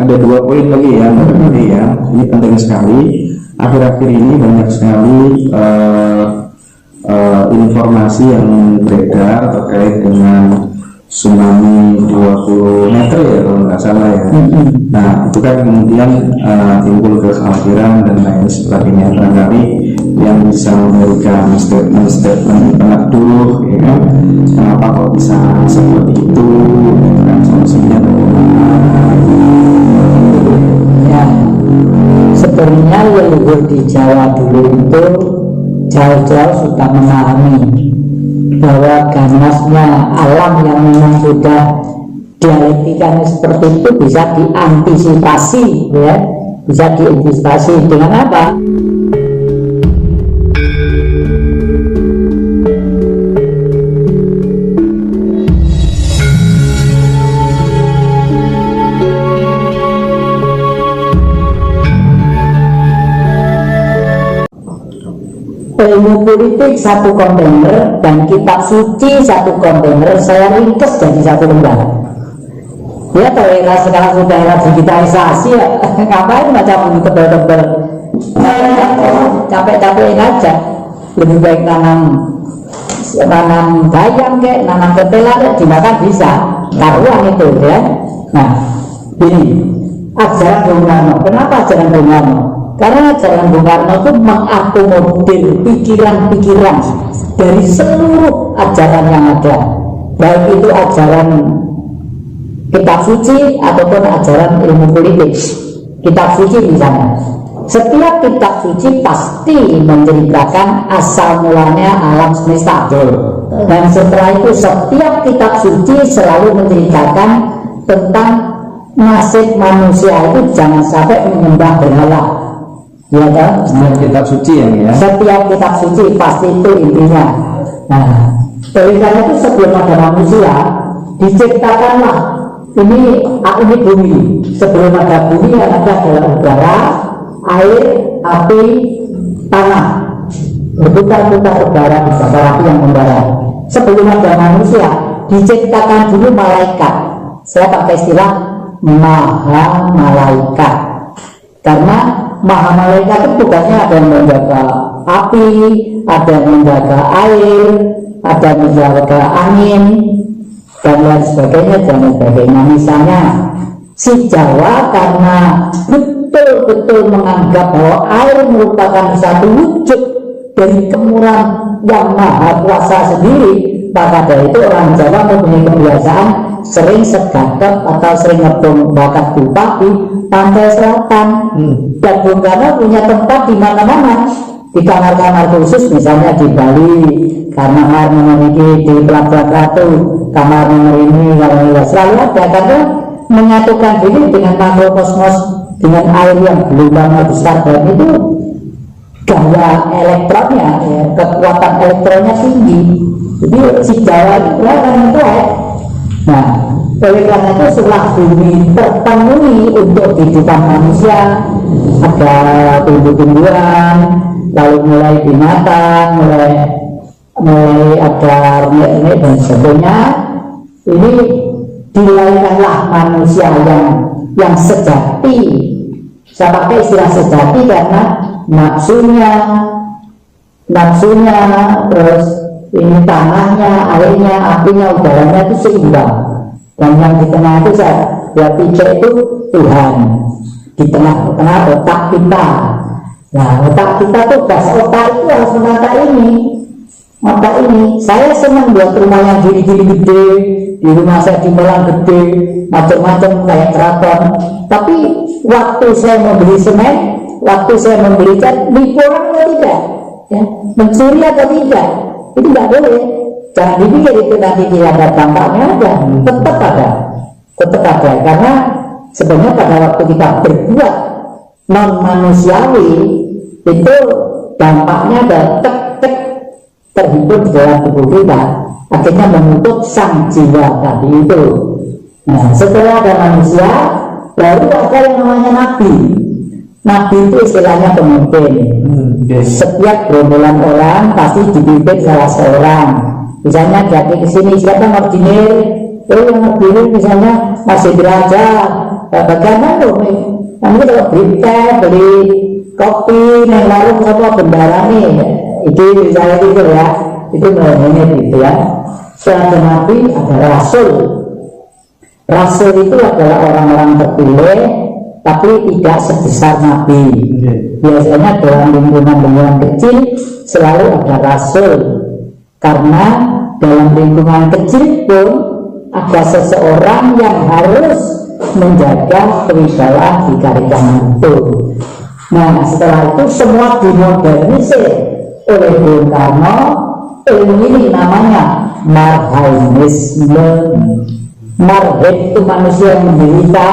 ada 2 poin lagi ya, ini penting sekali. Akhir-akhir ini banyak sekali informasi yang beredar terkait dengan tsunami 20 meter ya kalau nggak salah ya. Nah itu kan kemudian timbul kekhawatiran dan lain sebagainya. Barangkali yang bisa memberikan statement penak dulu ya kan, kenapa kok bisa seperti itu dan solusinya bagaimana ya. Sebenarnya leluhur di Jawa dulu itu jauh-jauh sudah memahami bahwa ganasnya alam yang memang sudah dialektikanya seperti itu bisa diantisipasi ya, bisa diantisipasi dengan apa? Ilmu politik 1 kontainer dan kitab suci 1 kontainer saya ringkes jadi 1 lembar. Ya kalau sekarang sudah era digitalisasi ya, ngapain macam tebel-tebel, capek-capekin aja. Lebih baik nanam bayam kayak nanam ketela dimakan bisa, karuan itu ya. Nah ini ajaran Bung Karno. Kenapa ajaran Bung Karno? Karena ajaran Bung Karno itu mengakomodir pikiran-pikiran dari seluruh ajaran yang ada, baik itu ajaran kitab suci ataupun ajaran ilmu politik. Kitab suci misalnya, setiap kitab suci pasti menceritakan asal mulanya alam semesta, dan setelah itu setiap kitab suci selalu menceritakan tentang nasib manusia itu jangan sampai menyembah berhala. Ya kan? setiap kitab suci ya. Setiap kitab suci pasti itu intinya. Nah, oleh karena itu sebelum ada manusia diciptakanlah ini bumi. Sebelum ada bumi yang ada adalah udara, air, api, tanah. Berputar-putar udara di bakar api yang membara. Sebelum ada manusia diciptakan dulu malaikat. Saya pakai istilah maha malaikat karena maha malaikat itu tugasnya ada yang menjaga api, ada yang menjaga air, ada yang menjaga angin, dan lain sebagainya, dan lain sebagainya. Misalnya si Jawa karena betul-betul menganggap bahwa air merupakan satu wujud dari kemurahan yang maha kuasa sendiri, maka dari itu orang Jawa mempunyai kebiasaan sering segatot atau sering ngebom bakar pipa di pantai selatan. Dan Bung Karno punya tempat di mana-mana, di kamar-kamar khusus, misalnya di Bali, kamar memiliki di Pelabuhan Ratu, kamar nomor ini, selalu ada, karena menyatukan diri dengan makrokosmos, dengan air yang gelombangnya besar, dan itu gaya elektronnya, ya, kekuatan elektronnya tinggi. Jadi si Jawa itu kelihatan kuat. Nah, oleh karena itu setelah bumi terpenuhi untuk kehidupan manusia, ada tumbuh-tumbuhan, lalu mulai binatang, mulai ada renek dan sebagainya. Ini dilahirkanlah manusia yang sejati. Saya pakai istilah sejati karena nafsunya, terus ini tanahnya, airnya, apinya, udaranya itu seimbang. Dan yang di tengah itu saya pikir itu Tuhan. Di tengah-tengah otak kita. Nah, otak kita tuh otak itu harus menata ini. Otak ini, saya senang buat rumah yang gini-gini gede, di rumah saya di kolam gede, macam-macam kayak keraton. Tapi waktu saya membeli semen, waktu saya membeli cat, nipu orang atau tidak? Ya, mencuri atau tidak? Itu nggak boleh. Jangan dipikir itu nanti tidak ada dampaknya, ada. Tetap ada. Karena sebenarnya pada waktu kita berbuat non manusiawi itu dampaknya ada terhimpun di dalam tubuh kita, akhirnya menutup sang jiwa tadi itu. Nah, setelah ada manusia, baru ada yang namanya nabi. Nabi itu istilahnya pemimpin. Setiap gerombolan orang pasti dipimpin salah seorang. Misalnya dari kesini siapa ngordinir, yang ngordinir misalnya masih belajar, bagaimana tuh nanti kalau beli teh, beli kopi, neng warung apa bendara nih, itu misalnya gitu ya, itu menit gitu ya. Setelah Nabi ada Rasul. Rasul itu adalah orang-orang terpilih, tapi tidak sebesar Nabi. Biasanya dalam lingkungan kecil selalu ada Rasul, karena dalam lingkungan kecil pun ada seseorang yang harus menjaga kewibawaan di Karikaman itu. Nah, setelah itu semua dimodernisir oleh Bung Karno. Ilmu ini namanya marhainisme. Marhain itu manusia yang menderita,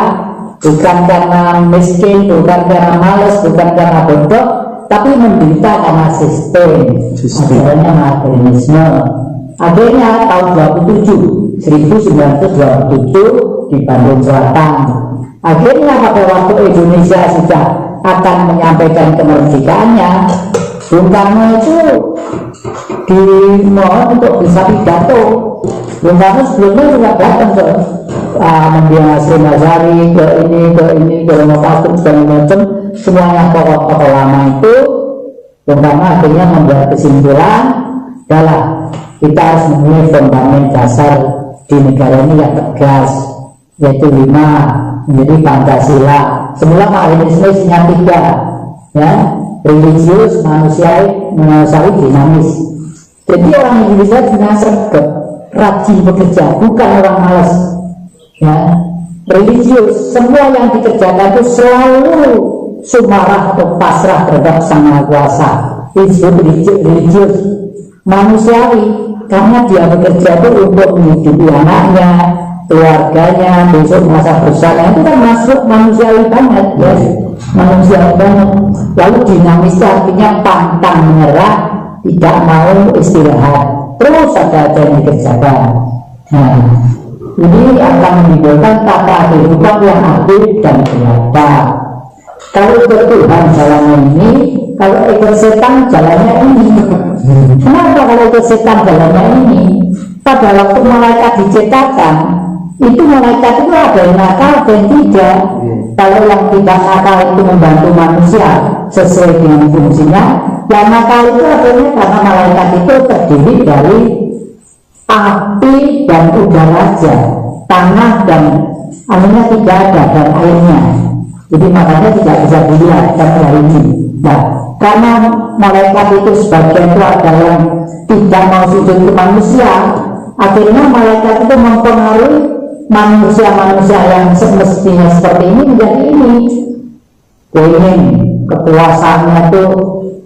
bukan karena miskin, bukan karena malas, bukan karena bodoh, tapi menderita karena sistem. Akhirnya marhainisme. Akhirnya tahun 1927 di Bandung Selatan. Akhirnya pada waktu Indonesia sudah akan menyampaikan kemerdekaannya, Bung Karno itu dimohon untuk bisa pidato. Bung Karno sebelumnya juga datang ke Mendiang Asri Masari, ke ini, ke Novatum, segala macam, semuanya tokoh-tokoh lama itu. Bung Karno akhirnya membuat kesimpulan, adalah kita harus mempunyai fundament dasar di negara ini yang tegas, yaitu 5, menjadi Pancasila. Semula marxisme isinya 3, ya, religius, manusiawi, dinamis. Jadi orang Indonesia dengan sergap, rajin bekerja, bukan orang malas, ya. Religius, semua yang dikerjakan itu selalu sumarah atau pasrah terhadap Sang Maha Kuasa. Itu religius. Manusiawi, karena dia bekerja itu untuk menghidupi anaknya, keluarganya, besok masa besarnya, itu kan masuk manusiawi banget, ya. Manusiawi banget. Lalu dinamis artinya pantang menyerah, tidak mau istirahat, terus ada yang dikerjakan. Nah, ini akan menimbulkan tata kehidupan yang adil dan beradab. Kalau ikut Tuhan jalannya ini, kalau ikut setan jalannya ini. Kenapa kalau ikut setan jalannya ini? Pada waktu malaikat diciptakan, itu malaikat itu ada yang nakal, ada yang tidak. Kalau yang tidak nakal itu membantu manusia sesuai dengan fungsinya, yang nakal itu akhirnya karena malaikat itu terdiri dari api dan udara saja, tanah dan airnya tidak ada, dan airnya. Jadi makanya tidak bisa dilihat sampai hari ini. Nah, karena malaikat itu sebagian itu ada yang tidak mau sujud ke manusia, akhirnya malaikat itu mempengaruhi manusia-manusia yang semestinya seperti ini menjadi ini. Ingin kekuasaannya itu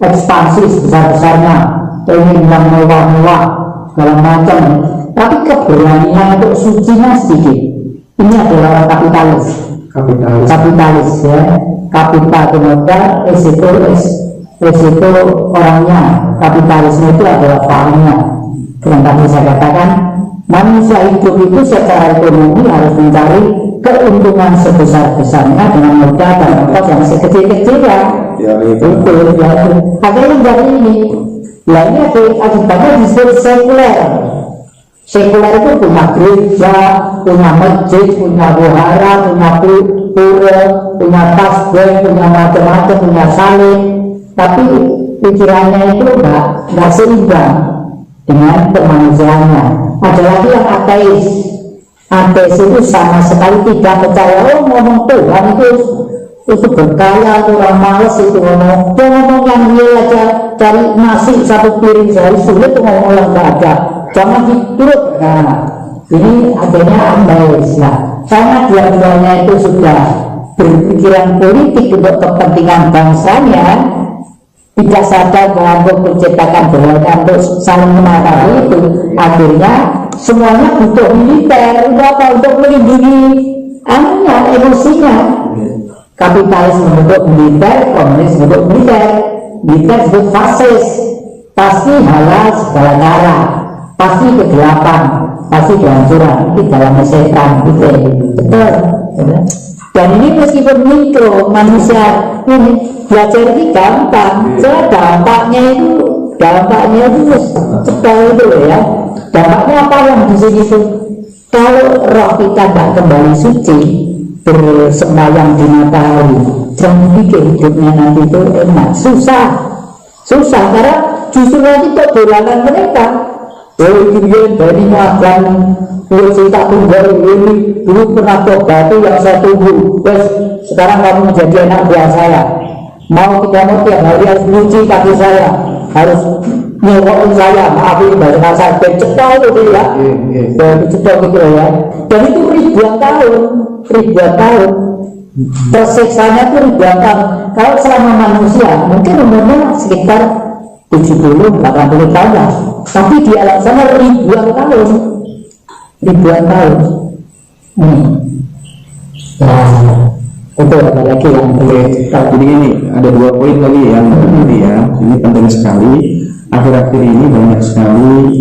ekspansi sebesar-besarnya, ingin yang mewah-mewah segala macam, tapi keberanian untuk sucinya sedikit. Ini adalah orang kapitalis, ya. Kapital itu modal, resiko orangnya. Kapitalisme itu adalah fahamnya. Yang tadi saya katakan, manusia hidup itu secara ekonomi harus mencari keuntungan sebesar-besarnya dengan modal dan ongkos yang sekecil-kecilnya. Itu ya. Akhirnya dari ini, ya ini akibatnya disebut sekuler. Sekuler itu punya gereja, punya masjid, punya wihara, punya pura, punya tasbih, punya macam-macam, punya salib, tapi pikirannya itu nggak seimbang dengan kemanusiaannya. Ada lagi yang ateis. Ateis itu sama sekali tidak percaya. Ngomong Tuhan itu berkaya, orang males itu ngomong. Dia ngomong yang real aja, cari nasi satu piring sehari sulit, ngomong yang nggak ada. Jangan diturut. Nah, ini akhirnya ateis. Nah, karena dia-dianya itu sudah berpikiran politik untuk kepentingan bangsanya, tidak sadar bahwa untuk menciptakan bela untuk saling menatapi itu, akhirnya semuanya butuh militer. Untuk melindungi anunya, emosinya. Kapitalis membentuk militer, komunis membentuk militer. Militer disebut fasis, pasti halal segala cara, pasti kegelapan, pasti kehancuran. Itu dalam setan gitu, betul. Dan ini meskipun mikro, manusia ini belajar ini gampang. Soalnya dampaknya itu cepat itu ya. Dampaknya apa yang di sini itu? Kalau roh kita tidak kembali suci, bersemayam di matahari, jangan pikir hidupnya nanti itu enak, susah karena justru nanti kebolanan mereka. Kemudian dari makan cerita tunggal ini dulu pernah coba itu yang saya tunggu, terus sekarang kamu menjadi anak buah saya, mau tidak mau tiap hari harus nyuci kaki saya, harus nyewokin saya, maafin bahasa saya cetok itu ya, cetok gitu ya. Dan itu ribuan tahun tersiksanya itu ribuan tahun. Kalau selama manusia mungkin umurnya sekitar 70-80 tahun lah, tapi di alam sana ribuan tahun. Itu ada lagi yang jadi ini ada 2 poin lagi yang penting ya, ini penting sekali. Akhir-akhir ini banyak sekali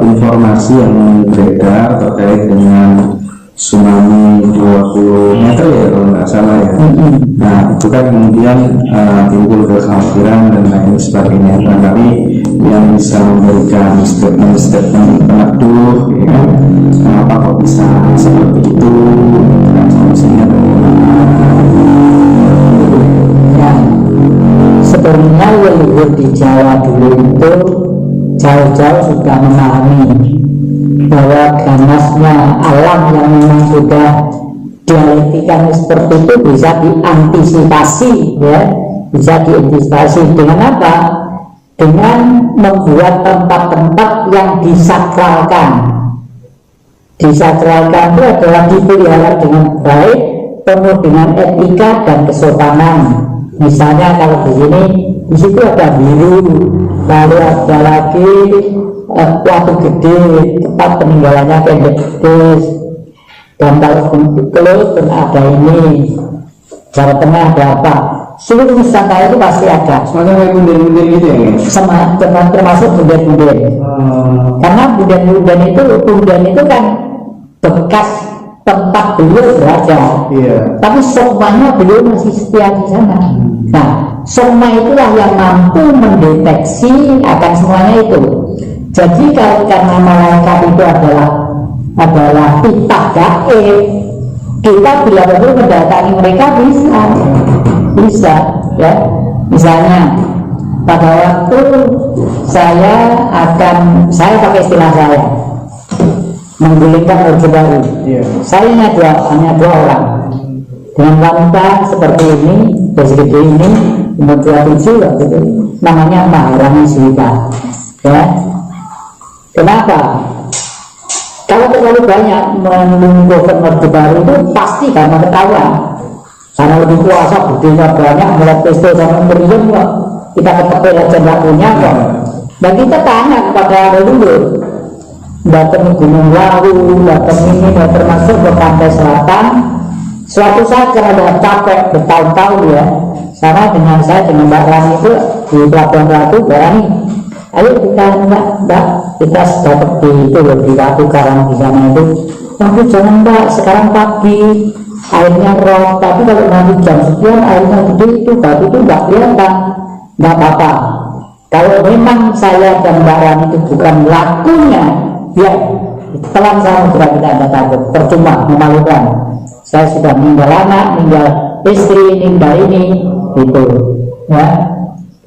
informasi yang beredar terkait dengan tsunami 20 meter ya kalau nggak salah ya. Nah itu kan kemudian timbul kekhawatiran dan lain sebagainya. Barangkali yang bisa memberikan statement peneduh ya, kenapa kok bisa seperti itu dan solusinya ya. Sebenarnya leluhur di Jawa dulu itu jauh-jauh sudah memahami bahwa ganasnya alam yang memang sudah dialektikan seperti itu bisa diantisipasi ya, bisa diantisipasi dengan apa? Dengan membuat tempat-tempat yang disakralkan. Disakralkan itu adalah dipelihara dengan baik, penuh dengan etika dan kesopanan. Misalnya kalau di situ ada biru, lalu ada lagi waktu gede, tempat peninggalannya pendek dan kalau Kelus pun ada ini, Jawa Tengah ada apa, seluruh Nusantara itu pasti ada. Semacam kayak bunden-bunden gitu ya? Termasuk bunden-bunden. Karena bunden itu kan bekas tempat beliau berada. Tapi sokmanya beliau masih setia di sana. Nah, sokma itulah yang mampu mendeteksi akan semuanya itu. Jadi kalau karena malaikat itu adalah titah gaib, kita bila perlu mendatangi mereka bisa ya. Misalnya pada waktu saya pakai istilah saya menggulingkan Orde Baru, saya hanya dua orang dengan wanita seperti ini, bersegede ini, umur 27 waktu itu, namanya Maharani Sita ya. Kenapa? Kalau terlalu banyak menunggukan Orde Baru itu pasti karena ketahuan, karena lebih kuasa, budenya banyak, mulai pistol sama meriam kok, kita ketepil aja nggak punya kok. Dan kita tanya kepada leluhur, datang Gunung Lawu, datang ini, dan termasuk ke pantai selatan. Suatu saat karena sudah capek bertahun-tahun ya, sama dengan saya dengan Mbak Rani itu di Pelabuhan Ratu, Mbak Rani, ayo kita mbak kita sudah pergi itu loh di Ratu Karang di sana itu. Tapi jangan Mbak, sekarang pagi airnya roh, tapi kalau nanti jam sekian airnya gede itu batu itu nggak kelihatan, nggak apa-apa. Kalau memang saya dan Mbak Rani itu bukan lakunya, ya telan sama sudah tidak ada takut, percuma, memalukan. Saya sudah meninggal anak, meninggal istri, meninggal ini, gitu ya.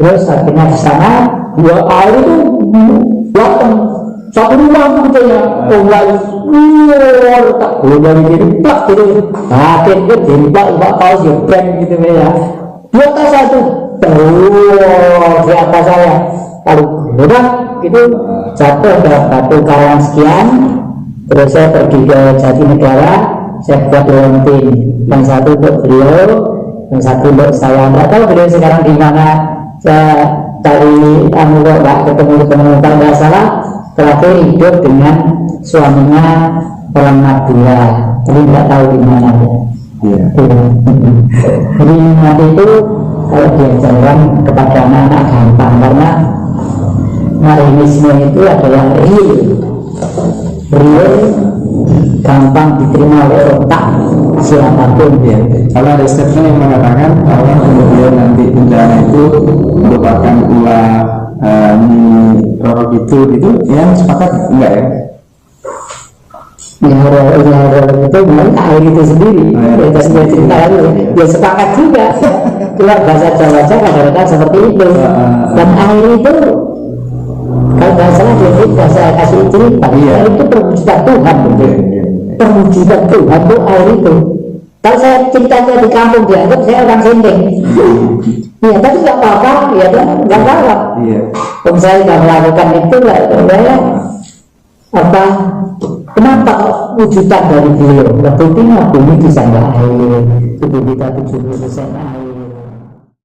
Terus akhirnya di sana dua air itu datang satu rumah gitu ya, tak boleh jadi plak gitu, batin itu jemplak, mbak tahu sih brand gitu ya. Di atas satu, di atas saya, lalu udah gitu jatuh ke Batu Karang sekian. Terus saya pergi ke Jatinegara, saya buat lontin, yang satu untuk beliau, yang satu untuk saya. Nggak tahu beliau sekarang di mana. Saya cari nggak ketemu kalau nggak salah, terakhir hidup dengan suaminya orang Madura, tapi nggak tahu di mana ya. Jadi nanti itu kalau diajarkan kepada anak-anak gampang, karena marinisme itu adalah real, gampang diterima oleh otak siapapun ya. Kalau ada statement yang mengatakan bahwa kemudian nanti bencana itu merupakan ulah Roro Kidul, itu ya sepakat enggak ya? itu memang air itu sendiri. Kita sudah cerita ya sepakat juga. Keluar bahasa Jawa kadang-kadang seperti itu. Dan air itu kalau nggak salah dia saya kasih cerita, air itu perwujudan Tuhan. Perwujudan Tuhan itu air itu. Kalau saya ceritanya di kampung dianggap saya orang sendiri. Ya tapi nggak apa-apa, ya kan nggak apa-apa. Kalau saya nggak melakukan itu ya apa? Kenapa wujudan dari beliau? Buktinya bumi bisa nggak air, tubuh kita 70% air.